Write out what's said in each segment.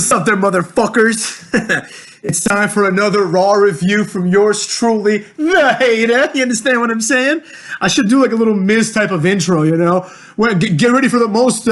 What's up there, motherfuckers? It's time for another Raw review from yours truly, the Hater. You understand what I'm saying? I should do like a little Miz type of intro, you know? Well, get ready for the most,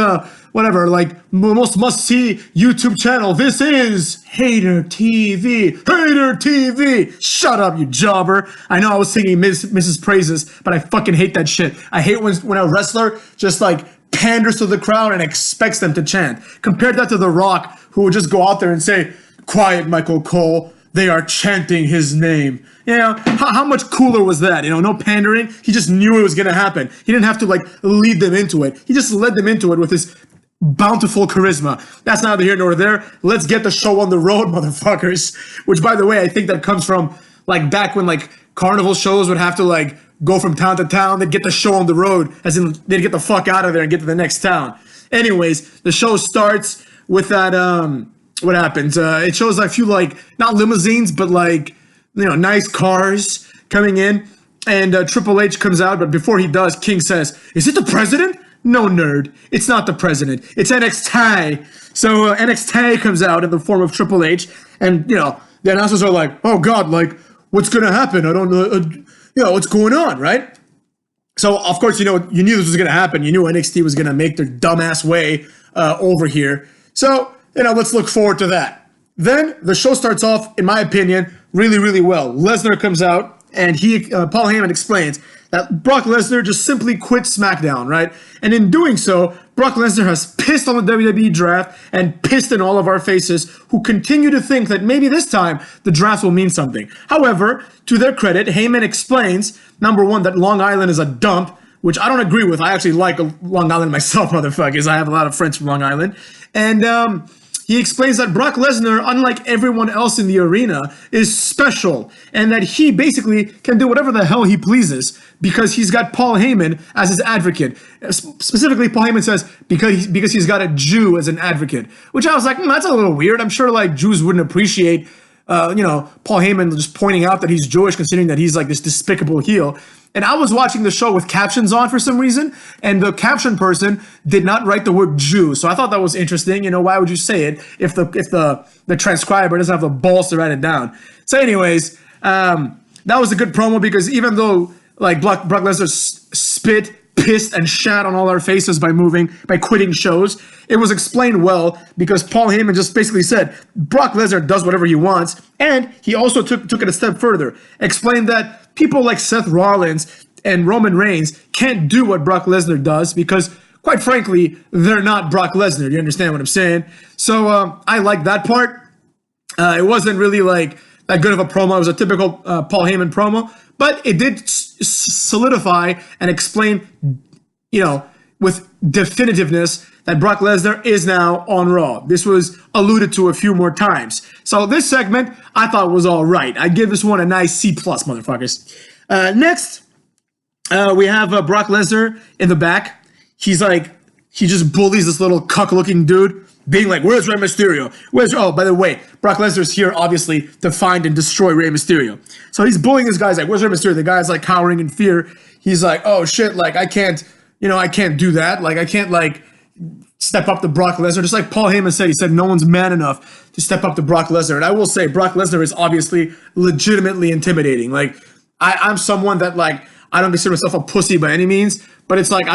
most must-see YouTube channel. This is Hater TV. Hater TV. Shut up, you jobber. I know I was singing Mrs. Praises, but I fucking hate that shit. I hate when a wrestler just like panders to the crowd and expects them to chant. Compare that to The Rock, who would just go out there and say, "Quiet, Michael Cole. They are chanting his name." You know, how much cooler was that? You know, no pandering. He just knew it was going to happen. He didn't have to, like, lead them into it. He just led them into it with his bountiful charisma. That's neither here nor there. Let's get the show on the road, motherfuckers. Which, by the way, I think that comes from, like, back when, like, carnival shows would have to, like, go from town to town. They'd get the show on the road, as in they'd get the fuck out of there and get to the next town. Anyways, the show starts with that, what happens? It shows a few, like, not limousines, but, like, you know, nice cars coming in. And Triple H comes out, but before he does, King says, "Is it the president?" No, nerd. It's not the president. It's NXT. So NXT comes out in the form of Triple H. And, you know, the announcers are like, "Oh, God, like, what's going to happen? I don't know, you know, what's going on, right?" So, of course, you know, you knew this was going to happen. You knew NXT was going to make their dumbass way over here. So, you know, let's look forward to that. Then the show starts off, in my opinion, really, really well. Lesnar comes out, and Paul Heyman explains that Brock Lesnar just simply quit SmackDown, right? And in doing so, Brock Lesnar has pissed on the WWE draft and pissed in all of our faces who continue to think that maybe this time the draft will mean something. However, to their credit, Heyman explains, number one, that Long Island is a dump, which I don't agree with. I actually like Long Island myself, motherfuckers. I have a lot of friends from Long Island. And he explains that Brock Lesnar, unlike everyone else in the arena, is special and that he basically can do whatever the hell he pleases because he's got Paul Heyman as his advocate. Specifically, Paul Heyman says because he's got a Jew as an advocate, which I was like, that's a little weird. I'm sure like Jews wouldn't appreciate, you know, Paul Heyman just pointing out that he's Jewish, considering that he's like this despicable heel. And I was watching the show with captions on for some reason, and the caption person did not write the word Jew. So I thought that was interesting. You know, why would you say it if the transcriber doesn't have the balls to write it down? So anyways, that was a good promo because even though like Brock Lesnar spit, pissed, and shat on all our faces by quitting shows, it was explained well because Paul Heyman just basically said Brock Lesnar does whatever he wants, and he also took it a step further, explained that people like Seth Rollins and Roman Reigns can't do what Brock Lesnar does because, quite frankly, they're not Brock Lesnar. Do you understand what I'm saying? So I like that part. It wasn't really like that good of a promo. It was a typical Paul Heyman promo, but it did solidify and explain, you know, with definitiveness that Brock Lesnar is now on Raw. This was alluded to a few more times. So this segment I thought was all right. I give this one a nice C+, motherfuckers. Next, we have Brock Lesnar in the back. He just bullies this little cuck-looking dude, being like, "Where's Rey Mysterio? Oh, by the way, Brock Lesnar's here, obviously, to find and destroy Rey Mysterio." So he's bullying this guy. He's like, "Where's Rey Mysterio?" The guy's like cowering in fear. He's like, "Oh shit, like I can't do that. Like I can't like step up to Brock Lesnar." Just like Paul Heyman said, he said no one's man enough to step up to Brock Lesnar. And I will say, Brock Lesnar is obviously legitimately intimidating. Like I'm someone that like I don't consider myself a pussy by any means, but it's like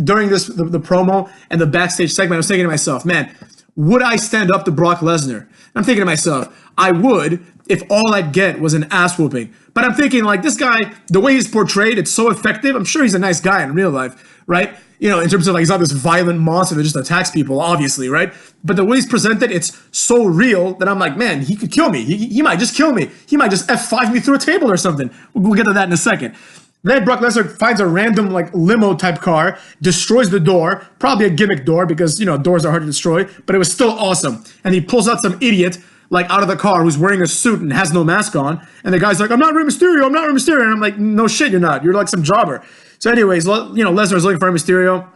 during the promo and the backstage segment, I was thinking to myself, man, would I stand up to Brock Lesnar? I'm thinking to myself, I would if all I'd get was an ass whooping. But I'm thinking like this guy, the way he's portrayed, it's so effective. I'm sure he's a nice guy in real life, right? You know, in terms of like he's not this violent monster that just attacks people, obviously, right? But the way he's presented, it's so real that I'm like, man, he could kill me. He might just kill me. He might just F5 me through a table or something. We'll get to that in a second. Then Brock Lesnar finds a random like limo type car, destroys the door, probably a gimmick door because, you know, doors are hard to destroy, but it was still awesome. And he pulls out some idiot like out of the car who's wearing a suit and has no mask on. And the guy's like, "I'm not Rey Mysterio. I'm not Rey Mysterio." And I'm like, "No shit, you're not. You're like some jobber." So anyways, you know, Lesnar's looking for Rey Mysterio.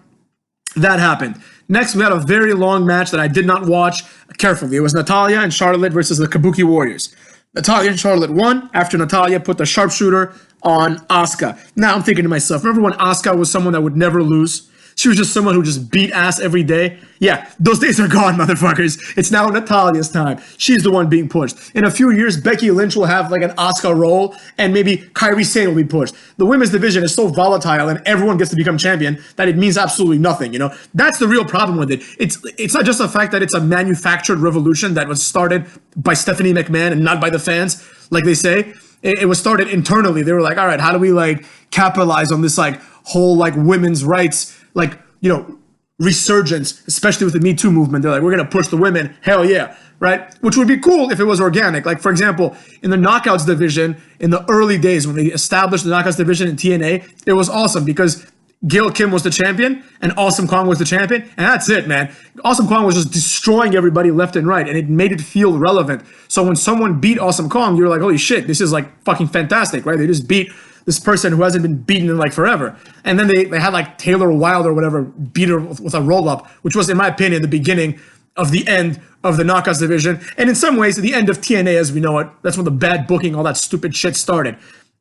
That happened. Next, we had a very long match that I did not watch carefully. It was Natalya and Charlotte versus the Kabuki Warriors. Natalya and Charlotte won after Natalya put the sharpshooter on Asuka. Now I'm thinking to myself, remember when Asuka was someone that would never lose? She was just someone who just beat ass every day. Yeah, those days are gone, motherfuckers. It's now Natalia's time. She's the one being pushed. In a few years, Becky Lynch will have like an Asuka role, and maybe Kairi Sane will be pushed. The women's division is so volatile, and everyone gets to become champion that it means absolutely nothing. You know, that's the real problem with it. It's not just the fact that it's a manufactured revolution that was started by Stephanie McMahon and not by the fans, like they say. It was started internally. They were like, all right, how do we like capitalize on this like whole like women's rights, like, you know, resurgence, especially with the Me Too movement. They're like, we're going to push the women. Hell yeah. Right. Which would be cool if it was organic. Like, for example, in the Knockouts division, in the early days when they established the Knockouts division in TNA, it was awesome because Gail Kim was the champion and Awesome Kong was the champion. And that's it, man. Awesome Kong was just destroying everybody left and right. And it made it feel relevant. So when someone beat Awesome Kong, you're like, holy shit, this is like fucking fantastic, right? They just beat this person who hasn't been beaten in like forever. And then they had like Taylor Wilde or whatever beat her with a roll-up, which was, in my opinion, the beginning of the end of the Knockouts division. And in some ways, the end of TNA as we know it. That's when the bad booking, all that stupid shit started.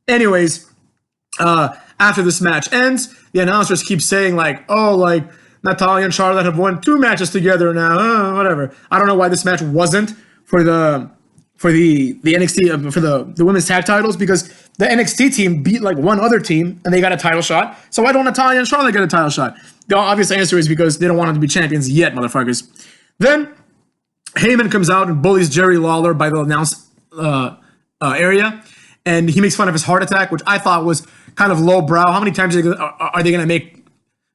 Anyways, after this match ends, the announcers keep saying like, oh, like Natalya and Charlotte have won 2 matches together now, whatever. I don't know why this match wasn't for the NXT, for the women's tag titles, because the NXT team beat like one other team and they got a title shot. So why don't Natalya and Charlotte get a title shot? The obvious answer is because they don't want them to be champions yet, motherfuckers. Then Heyman comes out and bullies Jerry Lawler by the announce area, and he makes fun of his heart attack, which I thought was kind of lowbrow. How many times are they going to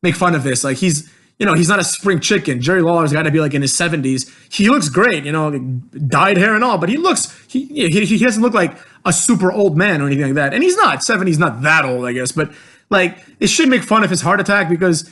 make fun of this? Like, he's not a spring chicken. Jerry Lawler's got to be like in his 70s. He looks great, dyed hair and all, but he doesn't look like a super old man or anything like that. And he's not. 70's not that old, I guess. But like, it should make fun of his heart attack because,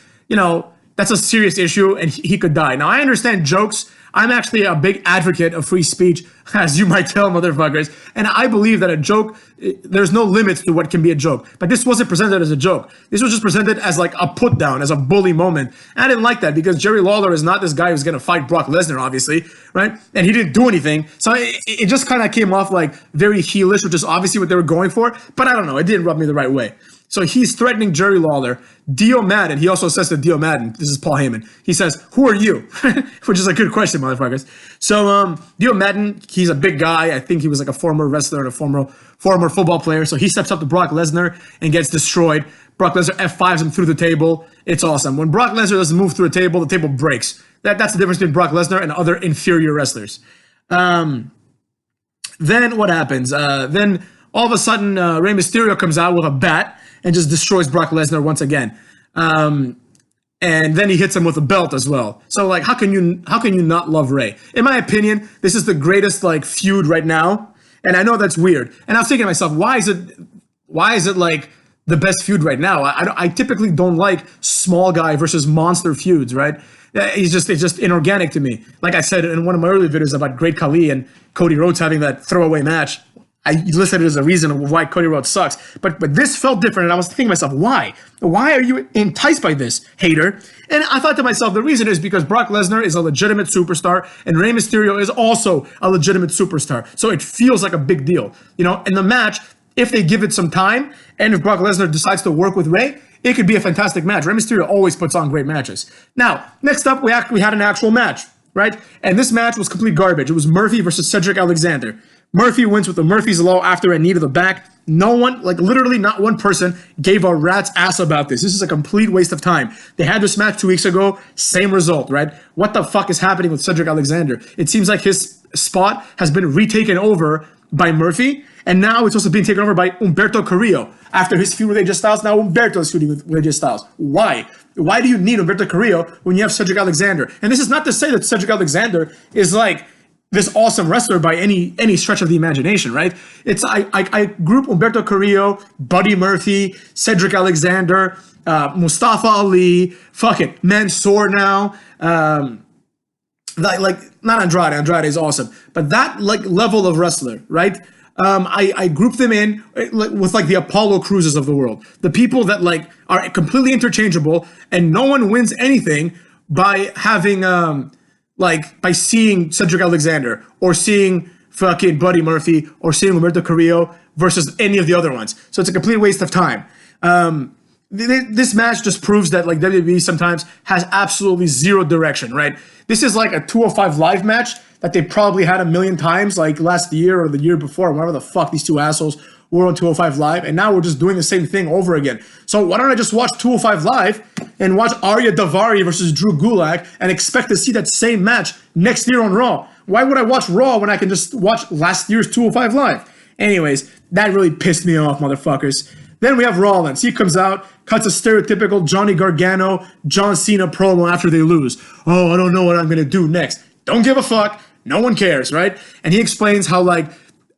that's a serious issue and he could die. Now, I understand jokes. I'm actually a big advocate of free speech, as you might tell, motherfuckers. And I believe that a joke, there's no limits to what can be a joke. But this wasn't presented as a joke. This was just presented as like a put down, as a bully moment. And I didn't like that because Jerry Lawler is not this guy who's going to fight Brock Lesnar, obviously, right? And he didn't do anything. So it just kind of came off like very heelish, which is obviously what they were going for. But I don't know. It didn't rub me the right way. So he's threatening Jerry Lawler. Dio Madden, he also says to Dio Madden, this is Paul Heyman, he says, who are you? Which is a good question, motherfuckers. So Dio Madden, he's a big guy. I think he was like a former wrestler and a former football player. So he steps up to Brock Lesnar and gets destroyed. Brock Lesnar F5s him through the table. It's awesome. When Brock Lesnar doesn't move through a table, the table breaks. That's the difference between Brock Lesnar and other inferior wrestlers. Then what happens? Then all of a sudden, Rey Mysterio comes out with a bat and just destroys Brock Lesnar once again. And then he hits him with a belt as well. So like, how can you not love Rey? In my opinion, this is the greatest like feud right now. And I know that's weird. And I was thinking to myself, why is it like the best feud right now? I typically don't like small guy versus monster feuds, right? It's just inorganic to me. Like I said in one of my early videos about Great Khali and Cody Rhodes having that throwaway match, I listed it as a reason of why Cody Rhodes sucks. But this felt different, and I was thinking to myself, why? Why are you enticed by this, hater? And I thought to myself, the reason is because Brock Lesnar is a legitimate superstar, and Rey Mysterio is also a legitimate superstar. So it feels like a big deal. In the match, if they give it some time, and if Brock Lesnar decides to work with Rey, it could be a fantastic match. Rey Mysterio always puts on great matches. Now, next up, we had an actual match, right? And this match was complete garbage. It was Murphy versus Cedric Alexander. Murphy wins with the Murphy's Law after a knee to the back. No one, like literally not one person, gave a rat's ass about this. This is a complete waste of time. They had this match 2 weeks ago, same result, right? What the fuck is happening with Cedric Alexander? It seems like his spot has been retaken over by Murphy, and now it's also being taken over by Humberto Carrillo. After his feud with AJ Styles, now Humberto is feuding with AJ Styles. Why? Why do you need Humberto Carrillo when you have Cedric Alexander? And this is not to say that Cedric Alexander is like this awesome wrestler by any stretch of the imagination, right? I group Humberto Carrillo, Buddy Murphy, Cedric Alexander, Mustafa Ali, fuck it, Mansoor now, like not Andrade. Andrade is awesome, but that like level of wrestler, right? I group them in with like the Apollo Cruises of the world, the people that like are completely interchangeable, and no one wins anything by having by seeing Cedric Alexander or seeing fucking Buddy Murphy or seeing Humberto Carrillo versus any of the other ones. So it's a complete waste of time. this match just proves that like WWE sometimes has absolutely zero direction, right? This is like a 205 Live match that they probably had a million times like last year or the year before, whatever the fuck these two assholes were on 205 Live, and now we're just doing the same thing over again. So why don't I just watch 205 Live and watch Arya Daivari versus Drew Gulak and expect to see that same match next year on Raw? Why would I watch Raw when I can just watch last year's 205 Live? Anyways, that really pissed me off, motherfuckers. Then we have Rollins. He comes out, cuts a stereotypical Johnny Gargano, John Cena promo after they lose. Oh, I don't know what I'm going to do next. Don't give a fuck. No one cares, right? And he explains how, like,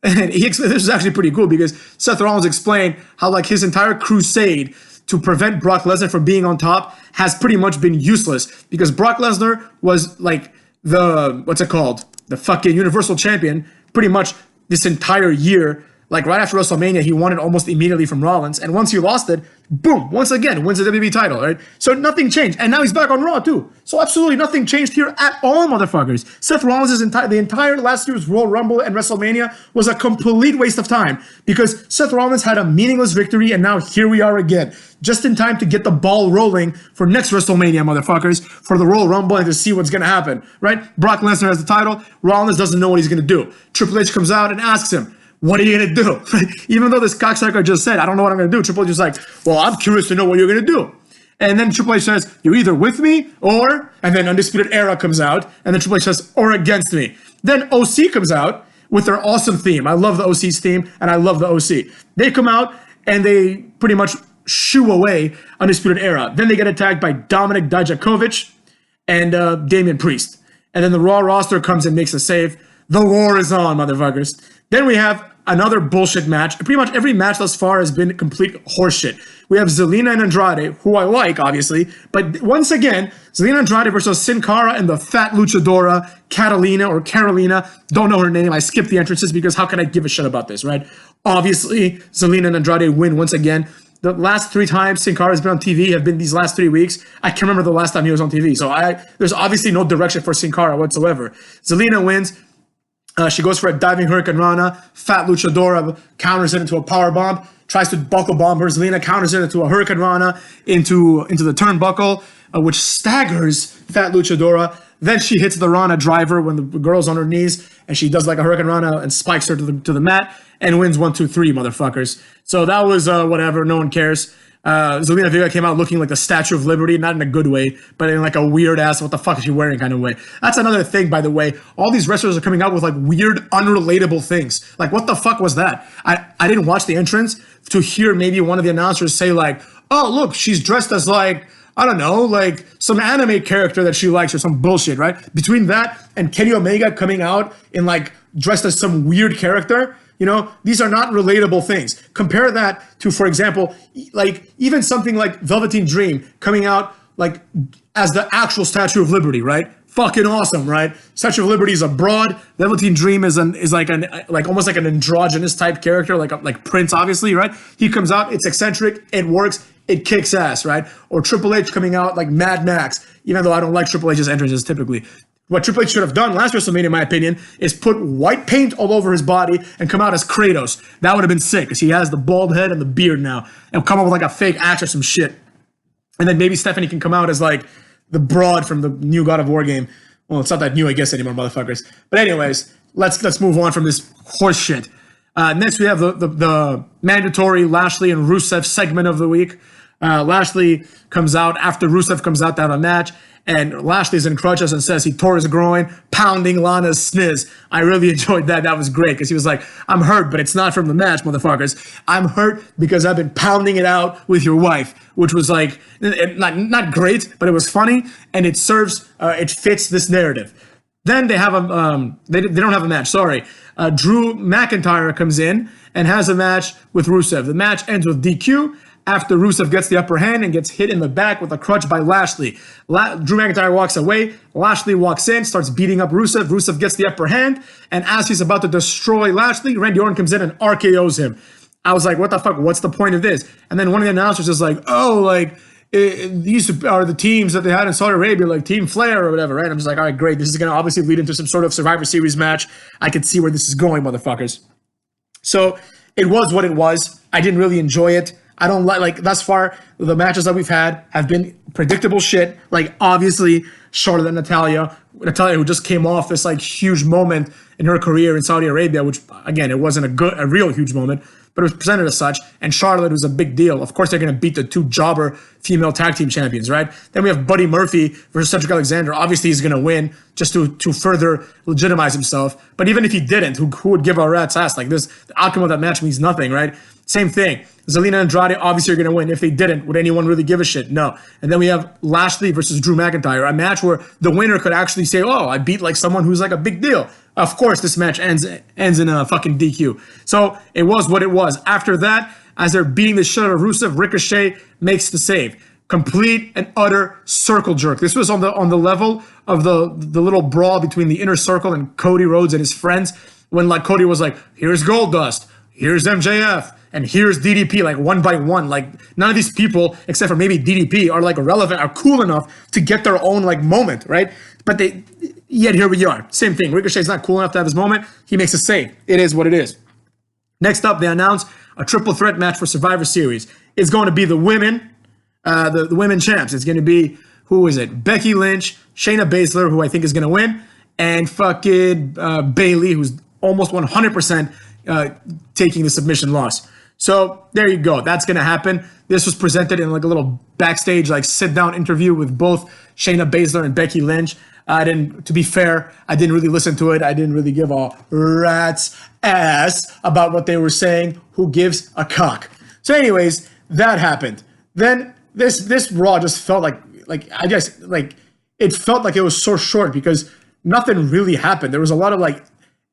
this is actually pretty cool because Seth Rollins explained how, like, his entire crusade to prevent Brock Lesnar from being on top has pretty much been useless because Brock Lesnar was, like, the fucking Universal Champion pretty much this entire year. Like right after WrestleMania, he won it almost immediately from Rollins. And once he lost it, boom, once again, wins the WWE title, right? So nothing changed. And now he's back on Raw too. So absolutely nothing changed here at all, motherfuckers. Seth Rollins' the entire last year's Royal Rumble and WrestleMania was a complete waste of time because Seth Rollins had a meaningless victory and now here we are again. Just in time to get the ball rolling for next WrestleMania, motherfuckers, for the Royal Rumble and to see what's going to happen, right? Brock Lesnar has the title. Rollins doesn't know what he's going to do. Triple H comes out and asks him, what are you going to do? Even though this cocksucker just said, I don't know what I'm going to do. Triple H is like, well, I'm curious to know what you're going to do. And then Triple H says, you're either with me or, and then Undisputed Era comes out. And then Triple H says, or against me. Then OC comes out with their awesome theme. I love the OC's theme and I love the OC. They come out and they pretty much shoo away Undisputed Era. Then they get attacked by Dominik Dijakovic and Damian Priest. And then the Raw roster comes and makes a save. The war is on, motherfuckers. Then we have another bullshit match. Pretty much every match thus far has been complete horseshit. We have Zelina and Andrade, who I like, obviously. But once again, Zelina Andrade versus Sin Cara and the fat luchadora, Carolina. Don't know her name. I skipped the entrances because how can I give a shit about this, right? Obviously, Zelina and Andrade win once again. The last 3 times Sin Cara has been on TV have been these last 3 weeks. I can't remember the last time he was on TV. So there's obviously no direction for Sin Cara whatsoever. Zelina wins. She goes for a diving Hurricane Rana. Fat luchadora counters it into a power bomb. Tries to buckle bomb her. Zelina counters it into a Hurricane Rana into the turnbuckle, which staggers Fat luchadora. Then she hits the Rana driver when the girl's on her knees, and she does like a Hurricane Rana and spikes her to the mat and wins 1, 2, 3, motherfuckers. So that was whatever. No one cares. Zelina Vega came out looking like the Statue of Liberty, not in a good way, but in like a weird ass, what the fuck is she wearing kind of way. That's another thing, by the way. All these wrestlers are coming out with like weird, unrelatable things. Like, what the fuck was that? I didn't watch the entrance to hear maybe one of the announcers say like, oh, look, she's dressed as like, I don't know, like some anime character that she likes or some bullshit, right? Between that and Kenny Omega coming out in like dressed as some weird character, you know, these are not relatable things. Compare that to, for example, like even something like Velveteen Dream coming out like as the actual Statue of Liberty, right? Fucking awesome, right? Statue of Liberty is a broad. Velveteen Dream is like almost like an androgynous type character, like Prince, obviously, right? He comes out, it's eccentric, it works, it kicks ass, right? Or Triple H coming out like Mad Max, even though I don't like Triple H's entrances typically. What Triple H should have done last WrestleMania, in my opinion, is put white paint all over his body and come out as Kratos. That would have been sick, because he has the bald head and the beard now, and come up with like a fake axe or some shit. And then maybe Stephanie can come out as like the broad from the new God of War game. Well, it's not that new, I guess, anymore, motherfuckers. But anyways, let's move on from this horse shit. Next, we have the mandatory Lashley and Rusev segment of the week. Lashley comes out after Rusev comes out to have a match, and Lashley's in crutches and says he tore his groin, pounding Lana's sniz. I really enjoyed that. That was great, because he was like, I'm hurt, but it's not from the match, motherfuckers. I'm hurt because I've been pounding it out with your wife, which was like, not great, but it was funny, and it serves, it fits this narrative. Then they have they don't have a match, sorry. Drew McIntyre comes in and has a match with Rusev. The match ends with DQ after Rusev gets the upper hand and gets hit in the back with a crutch by Lashley. Drew McIntyre walks away. Lashley walks in, starts beating up Rusev. Rusev gets the upper hand, and as he's about to destroy Lashley, Randy Orton comes in and RKOs him. I was like, what the fuck? What's the point of this? And then one of the announcers is like, oh, like, these are the teams that they had in Saudi Arabia, like Team Flair or whatever, right? I'm just like, all right, great. This is going to obviously lead into some sort of Survivor Series match. I could see where this is going, motherfuckers. So it was what it was. I didn't really enjoy it. I don't like thus far the matches that we've had have been predictable shit. Like obviously Charlotte and Natalia who just came off this like huge moment in her career in Saudi Arabia, which again, it wasn't a real huge moment, but it was presented as such. And Charlotte was a big deal. Of course, they're going to beat the two jobber female tag team champions, right? Then we have Buddy Murphy versus Cedric Alexander. Obviously, he's going to win just to further legitimize himself. But even if he didn't, who would give a rat's ass? Like this, the outcome of that match means nothing, right? Same thing. Zelina Andrade obviously are going to win. If they didn't, would anyone really give a shit? No. And then we have Lashley versus Drew McIntyre, a match where the winner could actually say, oh, I beat like someone who's like a big deal. Of course, this match ends in a fucking DQ. So it was what it was. After that, as they're beating the shit out of Rusev, Ricochet makes the save. Complete and utter circle jerk. This was on the level of the little brawl between the Inner Circle and Cody Rhodes and his friends, when like Cody was like, here's Goldust, here's MJF, and here's DDP, like one by one. Like none of these people, except for maybe DDP, are like relevant, are cool enough to get their own like moment, right? But yet here we are. Same thing. Ricochet's not cool enough to have his moment. He makes a save. It is what it is. Next up, they announce a triple threat match for Survivor Series. It's going to be the women, the women champs. It's going to be, who is it? Becky Lynch, Shayna Baszler, who I think is going to win, and fucking Bayley, who's almost 100% taking the submission loss. So there you go. That's going to happen. This was presented in like a little backstage, like sit down interview with both Shayna Baszler and Becky Lynch. To be fair, I didn't really listen to it. I didn't really give a rat's ass about what they were saying. Who gives a cock? So anyways, that happened. Then this Raw just felt like I guess like it felt like it was so short because nothing really happened. There was a lot of like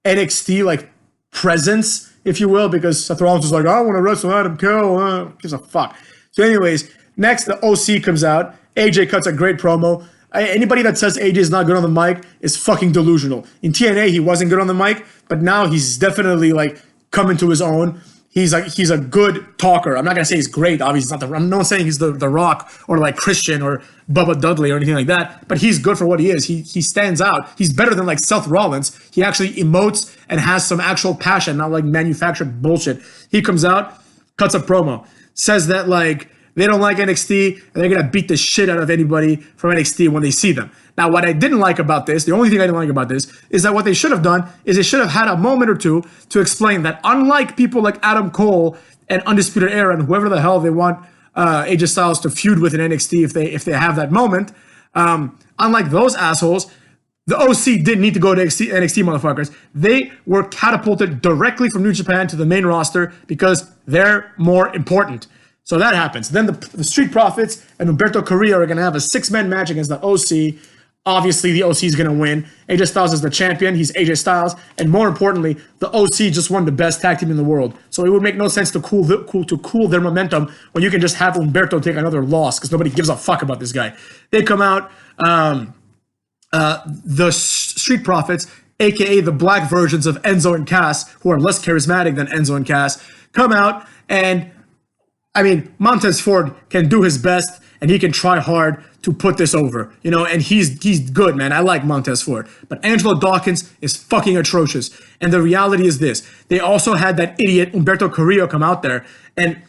NXT like presence, if you will, because Seth Rollins was like, I want to wrestle Adam Cole. Gives a fuck. So anyways, next the OC comes out. AJ cuts a great promo. Anybody that says AJ is not good on the mic is fucking delusional. In TNA, he wasn't good on the mic, but now he's definitely like coming to his own. He's a good talker. I'm not gonna say he's great. Obviously, I'm not saying he's the Rock or like Christian or Bubba Dudley or anything like that. But he's good for what he is. He stands out. He's better than like Seth Rollins. He actually emotes and has some actual passion, not like manufactured bullshit. He comes out, cuts a promo, says that like they don't like NXT and they're gonna beat the shit out of anybody from NXT when they see them. Now, what I didn't like about this, the only thing I didn't like about this, is that what they should have done is they should have had a moment or two to explain that unlike people like Adam Cole and Undisputed Era and whoever the hell they want AJ Styles to feud with in NXT if they have that moment, unlike those assholes, the OC didn't need to go to NXT motherfuckers. They were catapulted directly from New Japan to the main roster because they're more important. So that happens. Then the Street Profits and Humberto Carrillo are going to have a 6-man match against the OC. Obviously, the OC is going to win. AJ Styles is the champion. He's AJ Styles. And more importantly, the OC just won the best tag team in the world. So it would make no sense to cool their momentum when you can just have Humberto take another loss because nobody gives a fuck about this guy. They come out, the Street Profits, a.k.a. the black versions of Enzo and Cass, who are less charismatic than Enzo and Cass, come out and I mean, Montez Ford can do his best and he can try hard to put this over, you know, and he's good, man. I like Montez Ford, but Angelo Dawkins is fucking atrocious. And the reality is this, they also had that idiot Humberto Carrillo come out there, and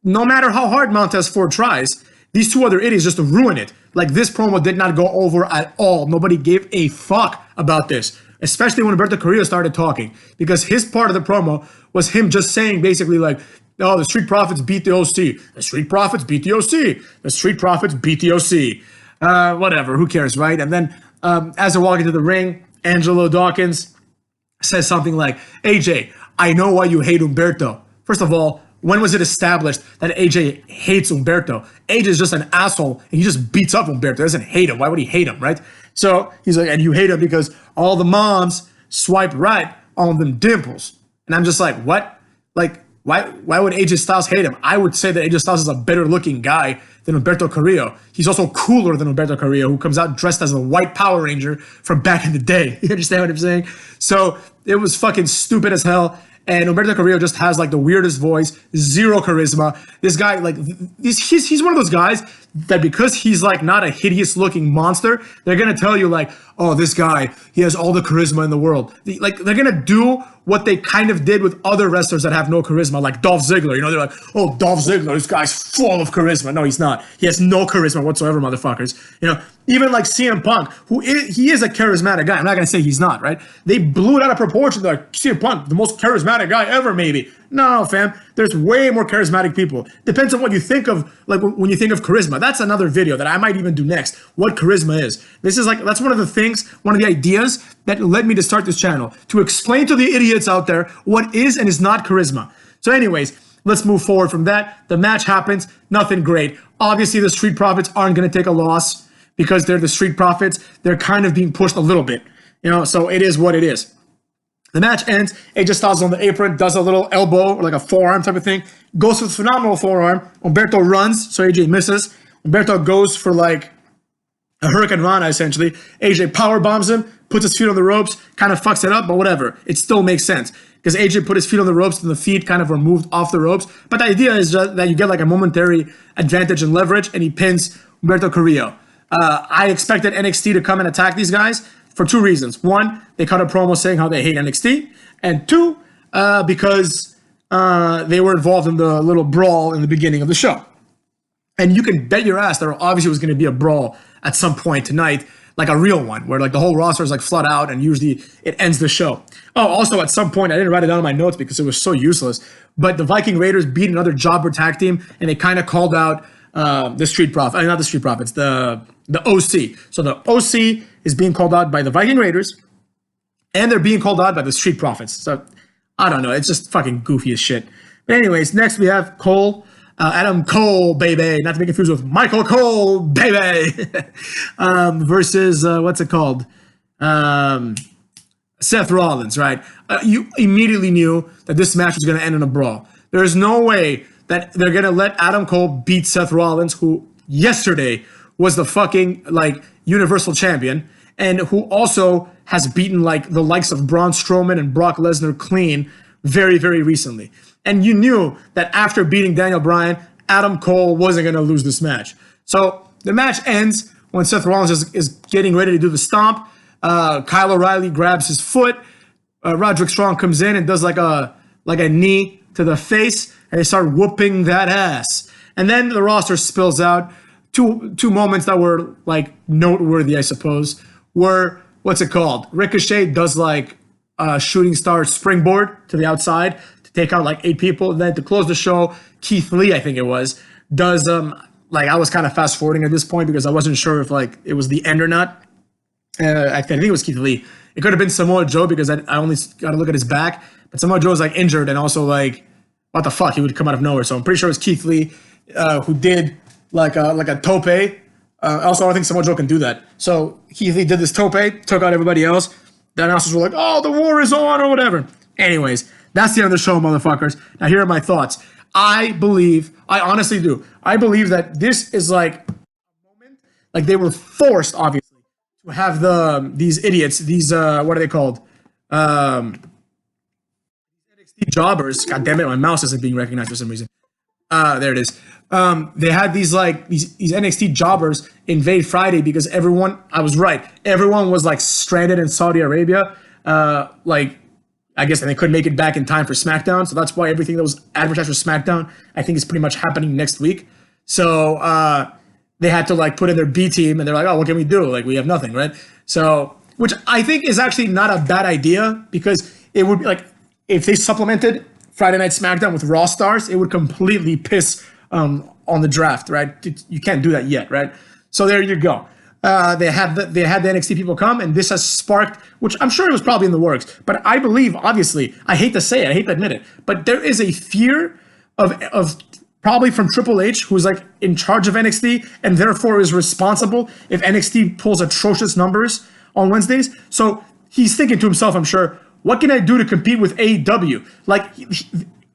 no matter how hard Montez Ford tries, these two other idiots just ruin it. Like this promo did not go over at all. Nobody gave a fuck about this, especially when Humberto Carrillo started talking, because his part of the promo was him just saying basically like, oh, the Street Profits beat the OC. The Street Profits beat the OC. The Street Profits beat the OC. Whatever, who cares, right? And then as they're walking to the ring, Angelo Dawkins says something like, AJ, I know why you hate Humberto. First of all, when was it established that AJ hates Humberto? AJ is just an asshole, and he just beats up Humberto. He doesn't hate him. Why would he hate him, right? So he's like, and you hate him because all the moms swipe right on them dimples. And I'm just like, what? Like, why would AJ Styles hate him? I would say that AJ Styles is a better looking guy than Humberto Carrillo. He's also cooler than Humberto Carrillo, who comes out dressed as a white Power Ranger from back in the day. You understand what I'm saying? So it was fucking stupid as hell. And Humberto Carrillo just has like the weirdest voice, zero charisma. This guy, like, he's one of those guys that because he's like not a hideous looking monster, they're gonna tell you like, oh, this guy, he has all the charisma in the world. Like, they're gonna do what they kind of did with other wrestlers that have no charisma, like Dolph Ziggler. You know, they're like, oh, Dolph Ziggler, this guy's full of charisma. No, he's not. He has no charisma whatsoever, motherfuckers. You know, even like CM Punk, he is a charismatic guy. I'm not gonna say he's not, right? They blew it out of proportion. They're like, CM Punk, the most charismatic guy ever, maybe. No, fam. There's way more charismatic people. Depends on what you think of, like when you think of charisma. That's another video that I might even do next. What charisma is. This is like, that's one of the things, one of the ideas that led me to start this channel, to explain to the idiots out there what is and is not charisma. So anyways, let's move forward from that. The match happens, nothing great. Obviously, the Street Profits aren't going to take a loss because they're the Street Profits. They're kind of being pushed a little bit, you know, so it is what it is. The match ends. AJ Styles on the apron, does a little elbow or like a forearm type of thing. Goes for the phenomenal forearm. Humberto runs, so AJ misses. Humberto goes for like a Hurricane Rana, essentially. AJ power bombs him, puts his feet on the ropes, kind of fucks it up, but whatever. It still makes sense because AJ put his feet on the ropes and the feet kind of were moved off the ropes. But the idea is just that you get like a momentary advantage and leverage, and he pins Humberto Carrillo. I expected NXT to come and attack these guys for two reasons. One, they cut a promo saying how they hate NXT. And two, because they were involved in the little brawl in the beginning of the show. And you can bet your ass there obviously was going to be a brawl at some point tonight, like a real one, where like the whole roster is like flood out and usually it ends the show. Oh, also at some point, I didn't write it down in my notes because it was so useless, but the Viking Raiders beat another jobber tag team and they kind of called out the Street Profits, not the Street Profits, the OC. So the OC is being called out by the Viking Raiders and they're being called out by the Street Profits. So I don't know. It's just fucking goofy as shit. But anyways, next we have Cole. Adam Cole, baby. Not to be confused with Michael Cole, baby. Versus, what's it called? Seth Rollins, right? You immediately knew that this match was going to end in a brawl. There's no way that they're going to let Adam Cole beat Seth Rollins, who yesterday was the fucking, like, Universal Champion, and who also has beaten, like, the likes of Braun Strowman and Brock Lesnar clean very, very recently. And you knew that after beating Daniel Bryan, Adam Cole wasn't going to lose this match. So the match ends when Seth Rollins is getting ready to do the stomp. Kyle O'Reilly grabs his foot. Roderick Strong comes in and does like a knee to the face, and they start whooping that ass. And then the roster spills out. Two moments that were like noteworthy, I suppose, were, what's it called? Ricochet does like a shooting star springboard to the outside to take out like 8 people. And then to close the show, Keith Lee, I think it was, does like, I was kind of fast forwarding at this point because I wasn't sure if like it was the end or not. I think it was Keith Lee. It could have been Samoa Joe because I only got to look at his back. But Samoa Joe was like injured and also like, what the fuck? He would come out of nowhere. So I'm pretty sure it was Keith Lee who did like a tope. Also, I don't think Samoa Joe can do that. So Keith Lee did this tope, took out everybody else. The announcers were like, oh, the war is on or whatever. Anyways, that's the end of the show, motherfuckers. Now, here are my thoughts. I honestly do. I believe that this is like a moment, like they were forced, obviously, to have these idiots, these, what are they called? NXT jobbers. God damn it, my mouse isn't being recognized for some reason. There it is. They had these NXT jobbers invade Friday because everyone, I was right, everyone was like stranded in Saudi Arabia. I guess they couldn't make it back in time for SmackDown. So that's why everything that was advertised for SmackDown, I think is pretty much happening next week. So they had to like put in their B team and they're like, oh, what can we do? Like we have nothing, right? So, which I think is actually not a bad idea because it would be like, if they supplemented Friday Night SmackDown with Raw stars, it would completely piss on the draft, right? You can't do that yet, right? So there you go. They had the NXT people come, and this has sparked, which I'm sure it was probably in the works, but I believe, obviously, I hate to say it, I hate to admit it, but there is a fear of probably from Triple H, who's like in charge of NXT, and therefore is responsible if NXT pulls atrocious numbers on Wednesdays. So he's thinking to himself, I'm sure, what can I do to compete with AEW? Like,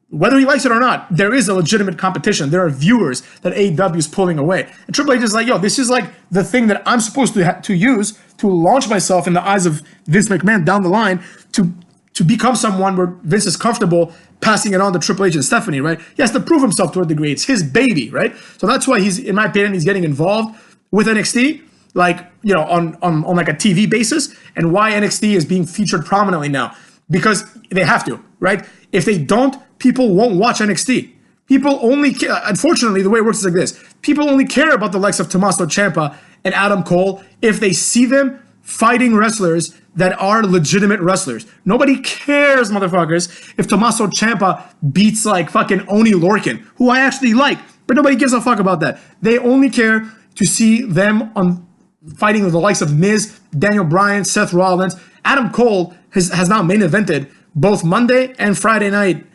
whether he likes it or not, there is a legitimate competition. There are viewers that AEW is pulling away. And Triple H is like, yo, this is like the thing that I'm supposed to use to launch myself in the eyes of Vince McMahon down the line to to become someone where Vince is comfortable passing it on to Triple H and Stephanie, right? He has to prove himself to a degree. It's his baby, right? So that's why he's, in my opinion, he's getting involved with NXT, like, you know, on like a TV basis, and why NXT is being featured prominently now, because they have to, right? If they don't, people won't watch NXT. People only care, unfortunately, the way it works is like this. People only care about the likes of Tommaso Ciampa and Adam Cole if they see them fighting wrestlers that are legitimate wrestlers. Nobody cares, motherfuckers, if Tommaso Ciampa beats like fucking Oni Lorcan, who I actually like, but nobody gives a fuck about that. They only care to see them on fighting with the likes of Miz, Daniel Bryan, Seth Rollins. Adam Cole has now main evented both Monday and Friday night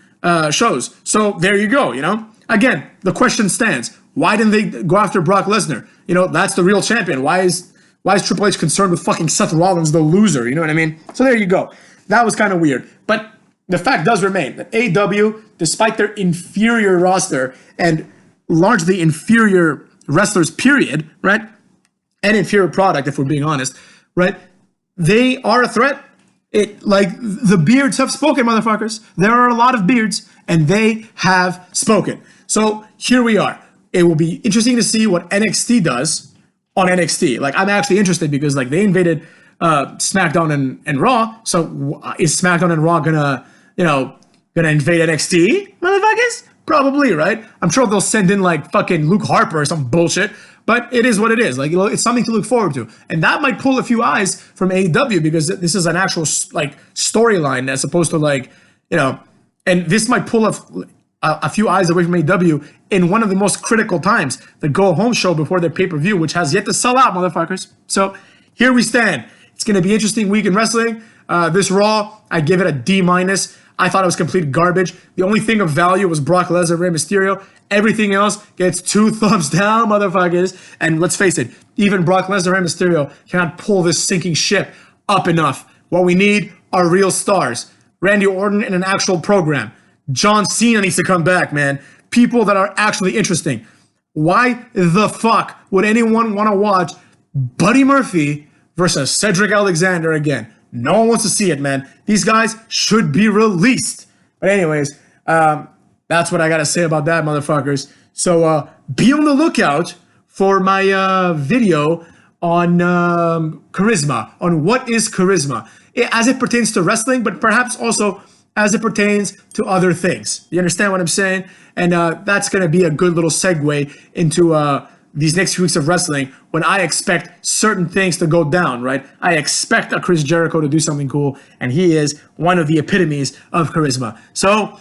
shows. So there you go, you know? Again, the question stands. Why didn't they go after Brock Lesnar? You know, that's the real champion. Why is Triple H concerned with fucking Seth Rollins, the loser? You know what I mean? So there you go. That was kind of weird. But the fact does remain that AEW, despite their inferior roster and largely inferior wrestlers, period, right? And inferior product, if we're being honest, right? They are a threat. Like, the beards have spoken, motherfuckers. There are a lot of beards, and they have spoken. So here we are. It will be interesting to see what NXT does on NXT. Like, I'm actually interested because, like, they invaded SmackDown and Raw. So is SmackDown and Raw gonna invade NXT, motherfuckers? Probably, right? I'm sure they'll send in like fucking Luke Harper or some bullshit, but it is what it is. Like, you know, it's something to look forward to, and that might pull a few eyes from AEW because this is an actual like storyline as opposed to like, you know, and this might pull a few eyes away from AEW in one of the most critical times, the go home show before their pay-per-view, which has yet to sell out, motherfuckers. So here we stand. It's going to be an interesting week in wrestling. This Raw, I give it a D-. I thought it was complete garbage. The only thing of value was Brock Lesnar, Rey Mysterio. Everything else gets 2 thumbs down, motherfuckers. And let's face it, even Brock Lesnar, Rey Mysterio cannot pull this sinking ship up enough. What we need are real stars. Randy Orton in an actual program. John Cena needs to come back, man. People that are actually interesting. Why the fuck would anyone want to watch Buddy Murphy versus Cedric Alexander again? No one wants to see it, man. These guys should be released. But anyways, that's what I got to say about that, motherfuckers. So be on the lookout for my video on charisma, on what is charisma, as it pertains to wrestling, but perhaps also as it pertains to other things. You understand what I'm saying? And that's going to be a good little segue into these next few weeks of wrestling, when I expect certain things to go down, right? I expect a Chris Jericho to do something cool, and he is one of the epitomes of charisma. So